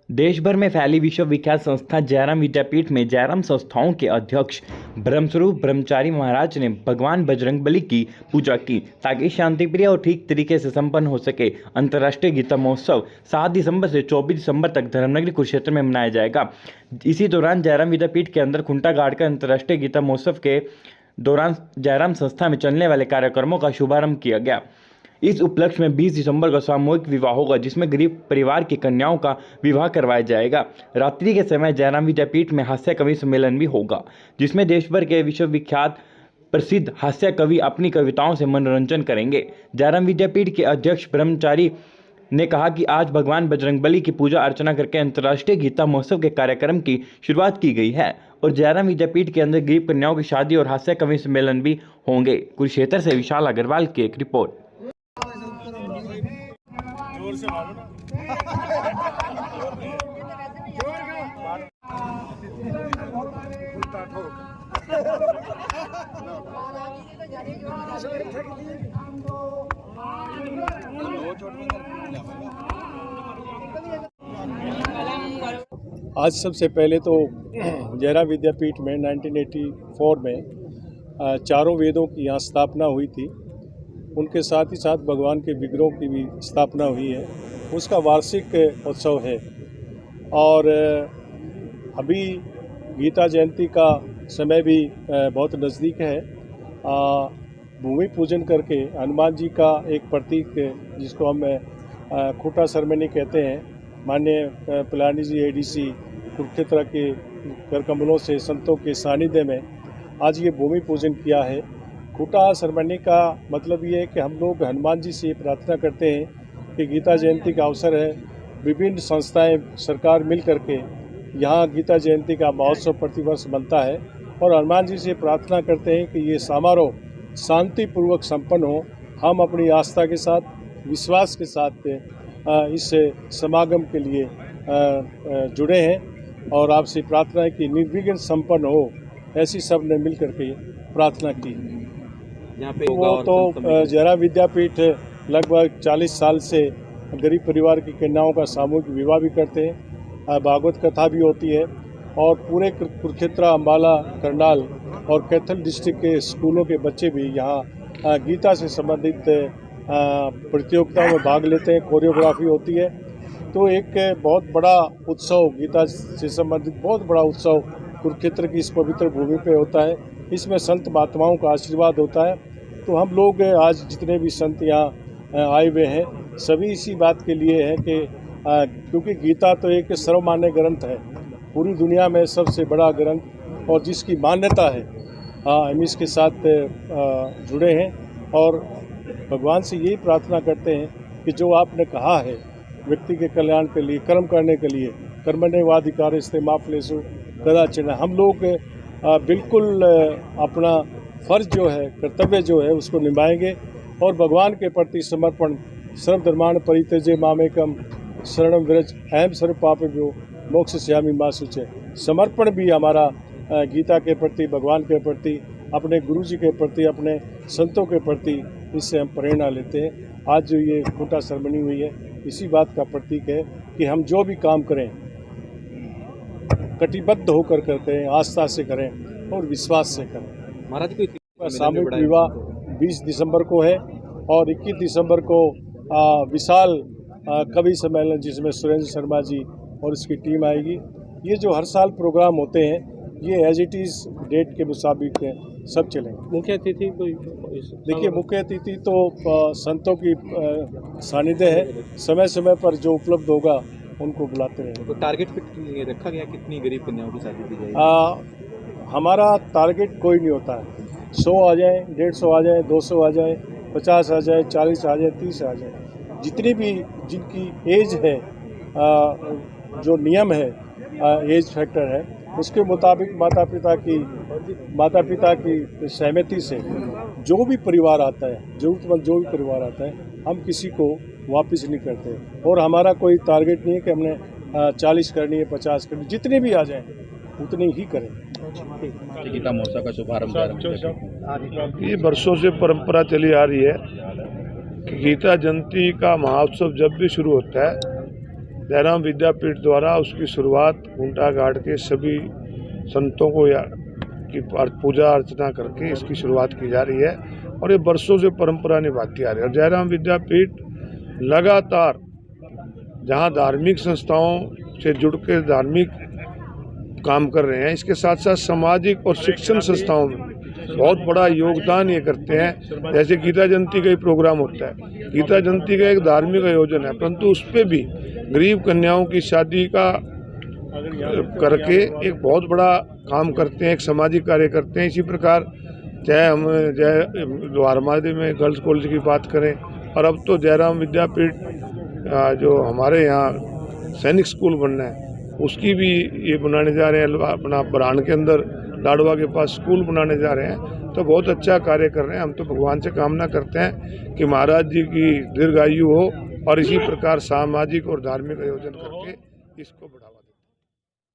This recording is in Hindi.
देश भर में फैली विश्वविख्यात संस्था जयराम विद्यापीठ में जयराम संस्थाओं के अध्यक्ष ब्रह्मस्वरूप ब्रह्मचारी महाराज ने भगवान बजरंगबली की पूजा की ताकि शांतिप्रिय और ठीक तरीके से संपन्न हो सके। अंतर्राष्ट्रीय गीता महोत्सव 7 दिसंबर से 24 दिसंबर तक धर्मनगरी कुरुक्षेत्र में मनाया जाएगा। इसी दौरान जयराम विद्यापीठ के अंदर खुंटा गाड़कर अंतर्राष्ट्रीय गीता महोत्सव के दौरान जयराम संस्था में चलने वाले कार्यक्रमों का शुभारंभ किया गया। इस उपलक्ष्य में 20 दिसंबर को सामूहिक विवाह होगा, जिसमें गरीब परिवार की कन्याओं का विवाह करवाया जाएगा। रात्रि के समय जयराम विद्यापीठ में हास्य कवि सम्मेलन भी होगा, जिसमें देश भर के विश्वविख्यात प्रसिद्ध हास्य कवि अपनी कविताओं से मनोरंजन करेंगे। जयराम विद्यापीठ के अध्यक्ष ब्रह्मचारी ने कहा कि आज भगवान बजरंगबली की पूजा अर्चना करके अंतर्राष्ट्रीय गीता महोत्सव के कार्यक्रम की शुरुआत की गई है और जयराम विद्यापीठ के अंदर गरीब कन्याओं की शादी और हास्य कवि सम्मेलन भी होंगे। कुरुक्षेत्र से विशाल अग्रवाल की एक रिपोर्ट। आज सबसे पहले तो जयराम विद्यापीठ में 1984 में चारों वेदों की यहाँ स्थापना हुई थी। उनके साथ ही साथ भगवान के विग्रहों की भी स्थापना हुई है। उसका वार्षिक उत्सव है और अभी गीता जयंती का समय भी बहुत नज़दीक है। भूमि पूजन करके हनुमान जी का एक प्रतीक जिसको हम खूंटा सेरेमनी कहते हैं, माननीय पिलानी जी एडीसी कुरुक्षेत्र के कर कमलों से संतों के सानिध्य में आज ये भूमि पूजन किया है। खूंटा सेरेमनी का मतलब ये है कि हम लोग हनुमान जी से प्रार्थना करते हैं कि गीता जयंती का अवसर है, विभिन्न संस्थाएं सरकार मिल करके यहाँ गीता जयंती का महोत्सव प्रतिवर्ष बनता है और हनुमान जी से प्रार्थना करते हैं कि ये समारोह शांतिपूर्वक संपन्न हो। हम अपनी आस्था के साथ, विश्वास के साथ इस समागम के लिए जुड़े हैं और आपसे प्रार्थना है कि निर्विघ्न संपन्न हो, ऐसी सब ने मिल करके प्रार्थना की। यहाँ पे वो तो जयराम विद्यापीठ लगभग 40 साल से गरीब परिवार की कन्याओं का सामूहिक विवाह भी करते हैं, भागवत कथा भी होती है और पूरे कुरुक्षेत्र, अम्बाला, करनाल और कैथल डिस्ट्रिक्ट के स्कूलों के बच्चे भी यहाँ गीता से संबंधित प्रतियोगिताओं में भाग लेते हैं, कोरियोग्राफी होती है। तो एक बहुत बड़ा उत्सव, गीता से संबंधित बहुत बड़ा उत्सव कुरुक्षेत्र की इस पवित्र भूमि पे होता है। इसमें संत महात्माओं का आशीर्वाद होता है। तो हम लोग आज जितने भी संत यहाँ आए हुए हैं, सभी इसी बात के लिए हैं कि क्योंकि गीता तो एक सर्वमान्य ग्रंथ है, पूरी दुनिया में सबसे बड़ा ग्रंथ और जिसकी मान्यता है, हम इसके साथ जुड़े हैं और भगवान से यही प्रार्थना करते हैं कि जो आपने कहा है व्यक्ति के कल्याण के लिए, कर्म करने के लिए, कर्मण्येवाधिकारस्ते मा फलेषु कदाचन, हम लोग बिल्कुल अपना फर्ज जो है, कर्तव्य जो है उसको निभाएंगे और भगवान के प्रति समर्पण, सर्वधर्मान् परित्यज्य मामेकं शरणं व्रज अहं सर्व पापेभ्यो मोक्षयिष्यामि मा शुचि। समर्पण भी हमारा गीता के प्रति, भगवान के प्रति, अपने गुरु जी के प्रति, अपने संतों के प्रति, इससे हम प्रेरणा लेते हैं। आज जो ये खूंटा सेरेमनी हुई है, इसी बात का प्रतीक है कि हम जो भी काम करें कटिबद्ध होकर करते हैं, आस्था से करें और विश्वास से करें। महाराज को सामूहिक विवाह 20 दिसंबर को है और 21 दिसंबर को विशाल कवि सम्मेलन जिसमें सुरेंद्र शर्मा जी और इसकी टीम आएगी। ये जो हर साल प्रोग्राम होते हैं, ये एज इट इज़ डेट के मुताबिक सब चलेंगे। मुख्य अतिथि कोई? देखिए, मुख्य अतिथि तो संतों की सानिध्य है, समय समय पर जो उपलब्ध होगा उनको बुलाते रहेंगे। तो टारगेट फिट रखा गया कितनी गरीब कन्याओं की शादी की जाएगी? हमारा टारगेट कोई नहीं होता है। 100 आ जाए, 150 आ जाए, 200 आ जाए, 50 आ जाए, 40 आ जाए, 30 आ जाए, जितनी भी जिनकी एज है, जो नियम है, एज फैक्टर है, उसके मुताबिक माता पिता की सहमति से जो भी परिवार आता है, जरूरतमंद जो भी परिवार आता है, हम किसी को वापस नहीं करते और हमारा कोई टारगेट नहीं है कि हमने 40 करनी है, 50 करनी, जितने भी आ जाएं उतनी ही करें। गीता महोत्सव का शुभारंभ ये वर्षों से परंपरा चली आ रही है कि गीता जयंती का महोत्सव जब भी शुरू होता है जयराम विद्यापीठ द्वारा उसकी शुरुआत घूंटा घाट के सभी संतों को की पूजा अर्चना करके इसकी शुरुआत की जा रही है और ये वर्षों से परंपरा निभाती आ रही है। और जयराम विद्यापीठ लगातार जहाँ धार्मिक संस्थाओं से जुड़ के धार्मिक काम कर रहे हैं, इसके साथ साथ सामाजिक और शिक्षण संस्थाओं में बहुत बड़ा योगदान ये करते हैं। जैसे गीता जयंती का ही प्रोग्राम होता है, गीता जयंती का एक धार्मिक आयोजन है, परंतु उस पर भी गरीब कन्याओं की शादी का करके एक बहुत बड़ा काम करते हैं, एक सामाजिक कार्य करते हैं। इसी प्रकार चाहे हम द्वारमादी में गर्ल्स कॉलेज की बात करें और अब तो जयराम विद्यापीठ जो हमारे यहाँ सैनिक स्कूल बनना है उसकी भी ये बनाने जा रहे हैं, अपना बरान के अंदर लाडवा के पास स्कूल बनाने जा रहे हैं। तो बहुत अच्छा कार्य कर रहे हैं। हम तो भगवान से कामना करते हैं कि महाराज जी की दीर्घायु हो और इसी प्रकार सामाजिक और धार्मिक आयोजन करके इसको बढ़ावा दें।